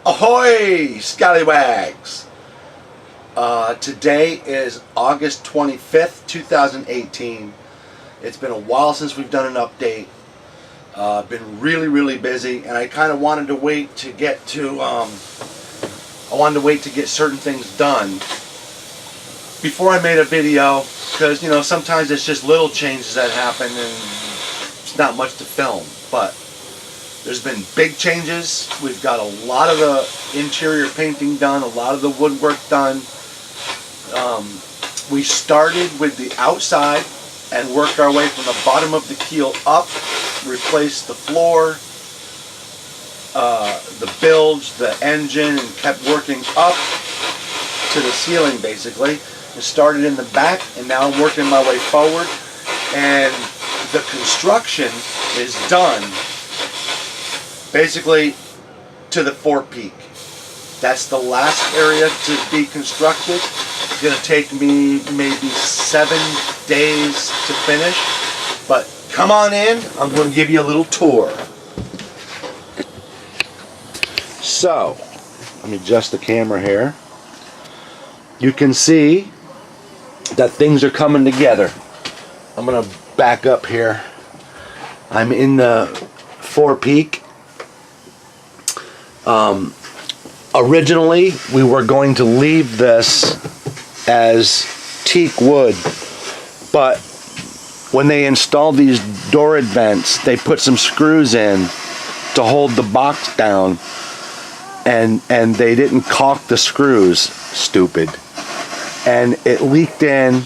Ahoy, scallywags! Today is August 25th, 2018. It's been a while since we've done an update. Been really busy, and I kind of wanted to wait to get to get certain things done before I made a video, because sometimes it's just little changes that happen and it's not much to film. But there's been big changes. We've got a lot of the interior painting done, a lot of the woodwork done. We started with the outside and worked our way from the bottom of the keel up, replaced the floor, the bilge, the engine, and kept working up to the ceiling basically. It started in the back, and now I'm working my way forward, and the construction is done basically to the Forepeak. That's the last area to be constructed. It's going to take me maybe 7 days to finish, but come on in, I'm going to give you a little tour. So, let me adjust the camera here. You can see that things are coming together. I'm going to back up here. I'm in the Forepeak. Originally, we were going to leave this as teak wood, but when they installed these door vents, they put some screws in to hold the box down, and they didn't caulk the screws. Stupid. And it leaked in,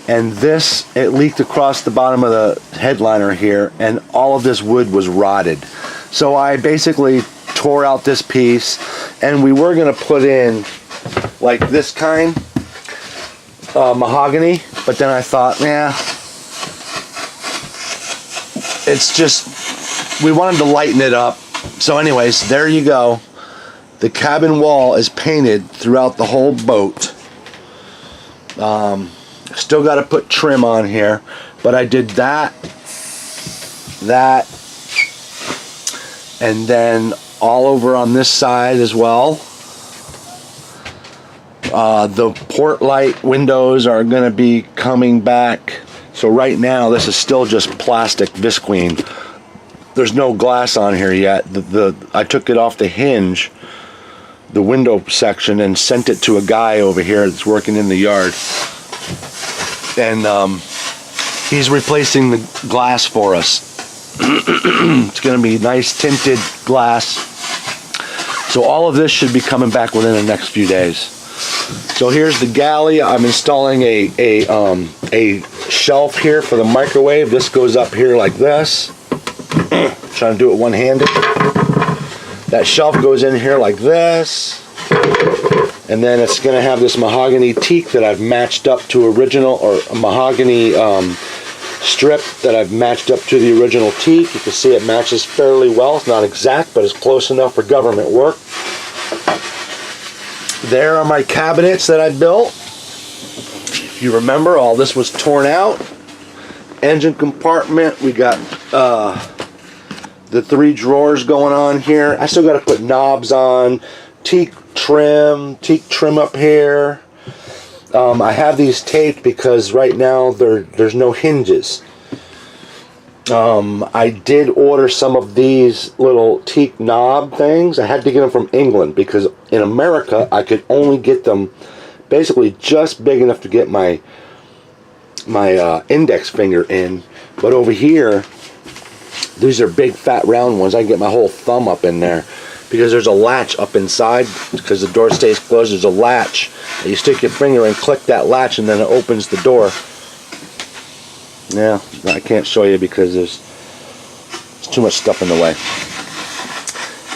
and it leaked across the bottom of the headliner here, and all of this wood was rotted. So I basically tore out this piece, and we were going to put in like this kind mahogany, but then I thought, it's just, we wanted to lighten it up. So anyways, there you go. The cabin wall is painted throughout the whole boat. Still got to put trim on here, but I did that, and then all over on this side as well. The port light windows are going to be coming back. So right now this is still just plastic visqueen. There's no glass on here yet. I took it off the hinge, the window section, and sent it to a guy over here that's working in the yard. And he's replacing the glass for us. It's going to be nice tinted glass. So all of this should be coming back within the next few days. So here's the galley. I'm installing a shelf here for the microwave. This goes up here like this. Trying to do it one-handed. That shelf goes in here like this. And then it's going to have this mahogany teak that I've matched up to original, or a mahogany strip that I've matched up to the original teak. You can see it matches fairly well. It's not exact, but it's close enough for government work. There are my cabinets that I built. If you remember, all this was torn out. Engine compartment. We got the 3 drawers going on here. I still got to put knobs on. Teak trim up here. I have these taped because right now there's no hinges. I did order some of these little teak knob things. I had to get them from England because in America I could only get them basically just big enough to get my index finger in. But over here, these are big fat round ones. I can get my whole thumb up in there. Because there's a latch up inside, because the door stays closed, there's a latch. You stick your finger and click that latch, and then it opens the door. Yeah, I can't show you because there's too much stuff in the way.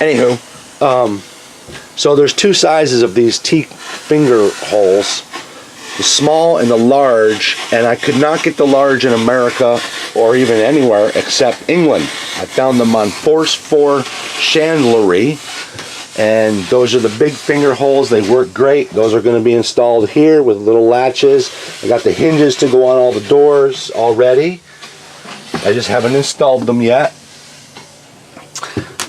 Anywho, so there's 2 sizes of these teak finger holes, the small and the large, and I could not get the large in America or even anywhere except England. I found them on Force 4 Chandlery, and those are the big finger holes. They work great. Those are going to be installed here with little latches. I got the hinges to go on all the doors already. I just haven't installed them yet.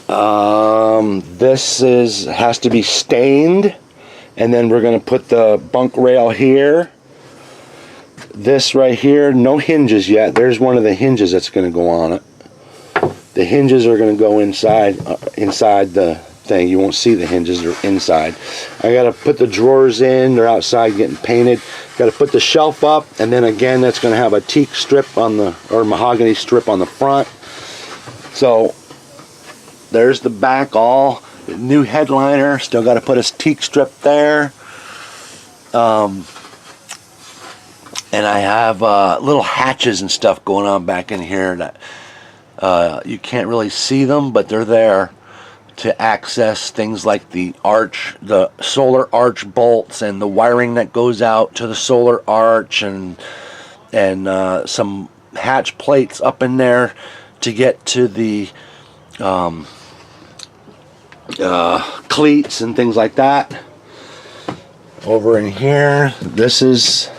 This has to be stained, and then we're going to put the bunk rail here. This right here, no hinges yet. There's one of the hinges that's going to go on it. The hinges are going to go inside the thing. You won't see the hinges, they're inside. I got to put the drawers in, they're outside getting painted. Got to put the shelf up, and then again that's going to have a teak strip on the, or mahogany strip on the front. So there's the back, all new headliner. Still got to put a teak strip there. And I have little hatches and stuff going on back in here that you can't really see them, but they're there to access things like the arch, the solar arch bolts, and the wiring that goes out to the solar arch, and some hatch plates up in there to get to the cleats and things like that. Over in here, this is,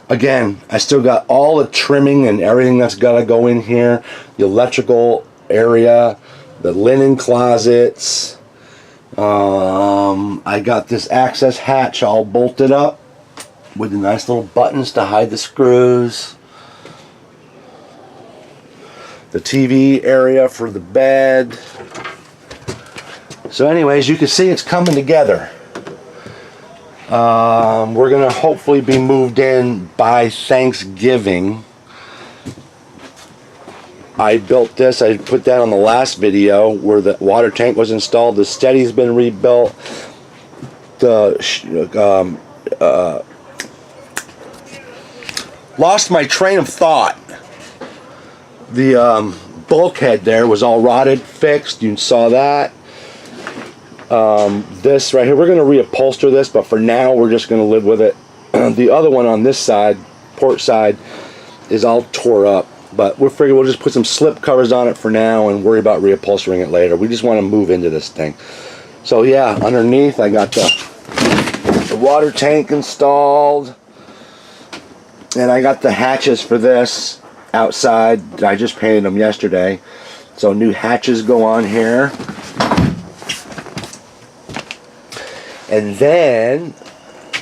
again, I still got all the trimming and everything that's got to go in here. The electrical area, the linen closets. I got this access hatch all bolted up with the nice little buttons to hide the screws. The TV area for the bed. So anyways, you can see it's coming together. We're going to hopefully be moved in by Thanksgiving. I built this, I put that on the last video where the water tank was installed. The steady's been rebuilt. Lost my train of thought. The bulkhead there was all rotted, fixed. You saw that. This right here, we're going to reupholster this, but for now we're just going to live with it. The other one on this side, port side, is all tore up, but we're figuring we'll just put some slip covers on it for now and worry about reupholstering it later. We just want to move into this thing. So yeah, underneath I got the water tank installed, and I got the hatches for this outside. I just painted them yesterday, so new hatches go on here. And then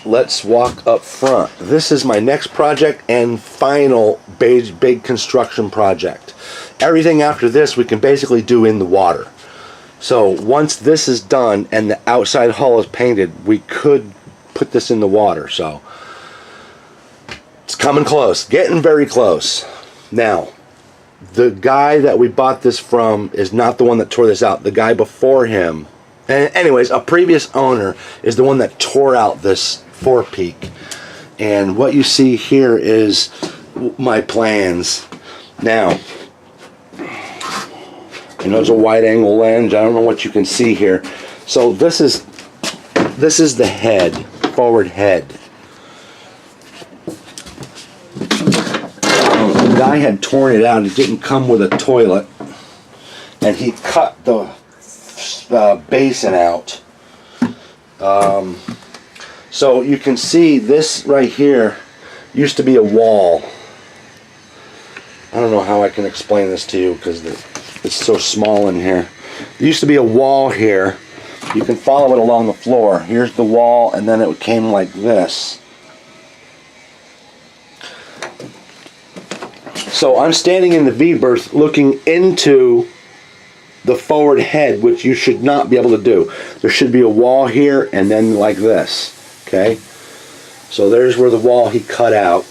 let's walk up front. This is my next project and final big construction project. Everything after this we can basically do in the water. So once this is done and the outside hull is painted, we could put this in the water. So it's coming close, getting very close. Now, the guy that we bought this from is not the one that tore this out. The guy before him, and anyways, a previous owner is the one that tore out this Forepeak. And what you see here is my plans. Now, I know it's a wide angle lens. I don't know what you can see here. So this is the head, forward head. The guy had torn it out. It didn't come with a toilet, and he cut the basin out. So you can see this right here used to be a wall. I don't know how I can explain this to you because it's so small in here. There used to be a wall here. You can follow it along the floor. Here's the wall, and then it came like this. So I'm standing in the V-berth looking into the forward head, which you should not be able to do. There should be a wall here and then like this. Okay? So there's where the wall he cut out.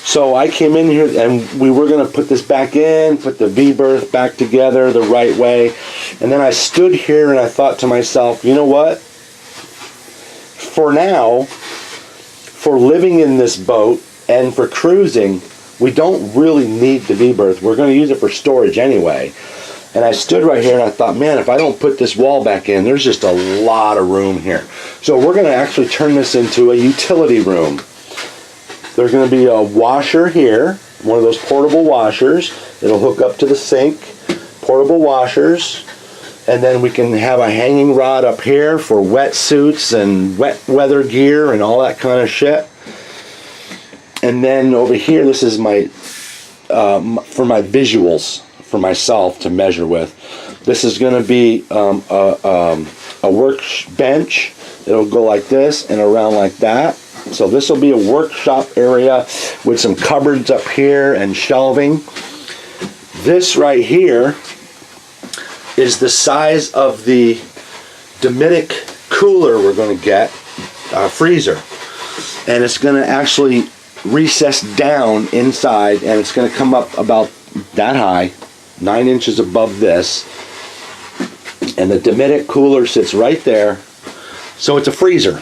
So I came in here and we were going to put this back in, put the V-berth back together the right way. And then I stood here and I thought to myself, you know what? For now, for living in this boat and for cruising, we don't really need the V-berth. We're going to use it for storage anyway. And I stood right here and I thought, man, if I don't put this wall back in, there's just a lot of room here. So we're going to actually turn this into a utility room. There's going to be a washer here, one of those portable washers. It'll hook up to the sink, portable washers. And then we can have a hanging rod up here for wetsuits and wet weather gear and all that kind of shit. And then over here, this is my, for my visuals, for myself to measure with. This is going to be a workbench. It'll go like this and around like that. So this will be a workshop area with some cupboards up here and shelving. This right here is the size of the Dominic cooler we're going to get, freezer. And it's going to actually recess down inside, and it's going to come up about that high, 9 inches above this. And the Dominic cooler sits right there. So it's a freezer.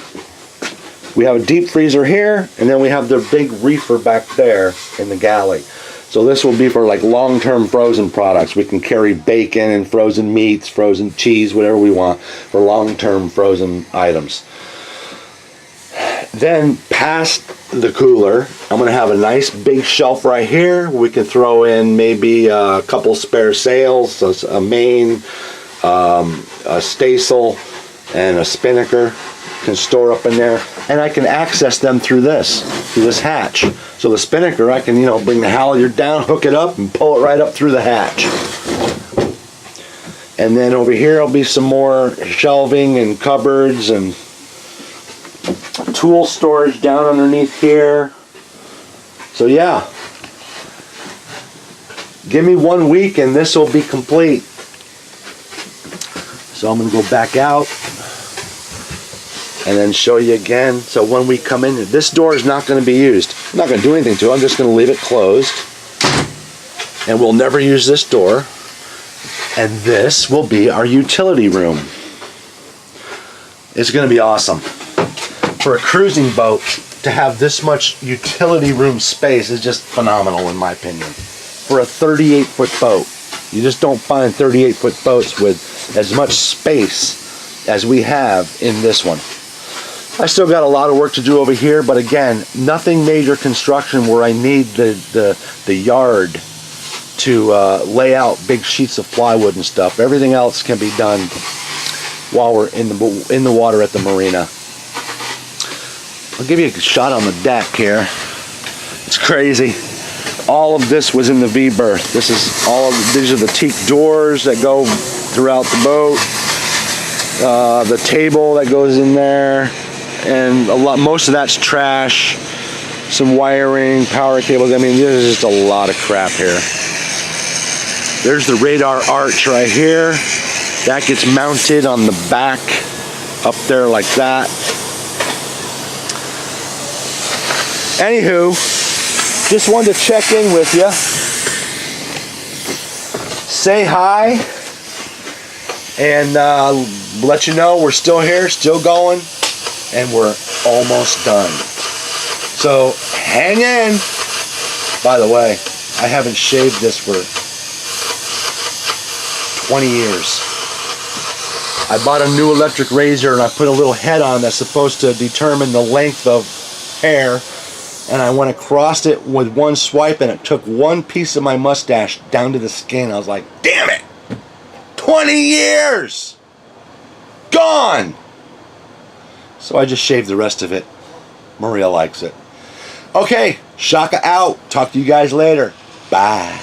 We have a deep freezer here, and then we have the big reefer back there in the galley. So this will be for like long-term frozen products. We can carry bacon and frozen meats, frozen cheese, whatever we want for long-term frozen items. Then past the cooler, I'm going to have a nice big shelf right here. We can throw in maybe a couple spare sails, a main, a staysail, and a spinnaker. Can store up in there, and I can access them through this hatch. So the spinnaker, I can, you know, bring the halyard down, hook it up, and pull it right up through the hatch. And then over here will be some more shelving and cupboards and tool storage down underneath here. So yeah, give me 1 week and this will be complete. So I'm going to go back out and then show you again. So when we come in, this door is not going to be used. I'm not going to do anything to it. I'm just going to leave it closed. And we'll never use this door. And this will be our utility room. It's going to be awesome. For a cruising boat, to have this much utility room space is just phenomenal in my opinion. For a 38-foot boat. You just don't find 38-foot boats with as much space as we have in this one. I still got a lot of work to do over here, but again, nothing major construction where I need the yard to lay out big sheets of plywood and stuff. Everything else can be done while we're in the water at the marina. I'll give you a shot on the deck here. It's crazy. All of this was in the V-berth. These are the teak doors that go throughout the boat. The table that goes in there. And most of that's trash, some wiring, power cables. I mean, there's just a lot of crap here. There's the radar arch right here. That gets mounted on the back up there like that. Anywho, just wanted to check in with you. Say hi. And let you know we're still here, still going. And we're almost done. So hang in. By the way, I haven't shaved this for 20 years. I bought a new electric razor and I put a little head on that's supposed to determine the length of hair. And I went across it with one swipe and it took one piece of my mustache down to the skin. I was like, damn it! 20 years! Gone! So I just shaved the rest of it. Maria likes it. Okay, Shaka out. Talk to you guys later. Bye.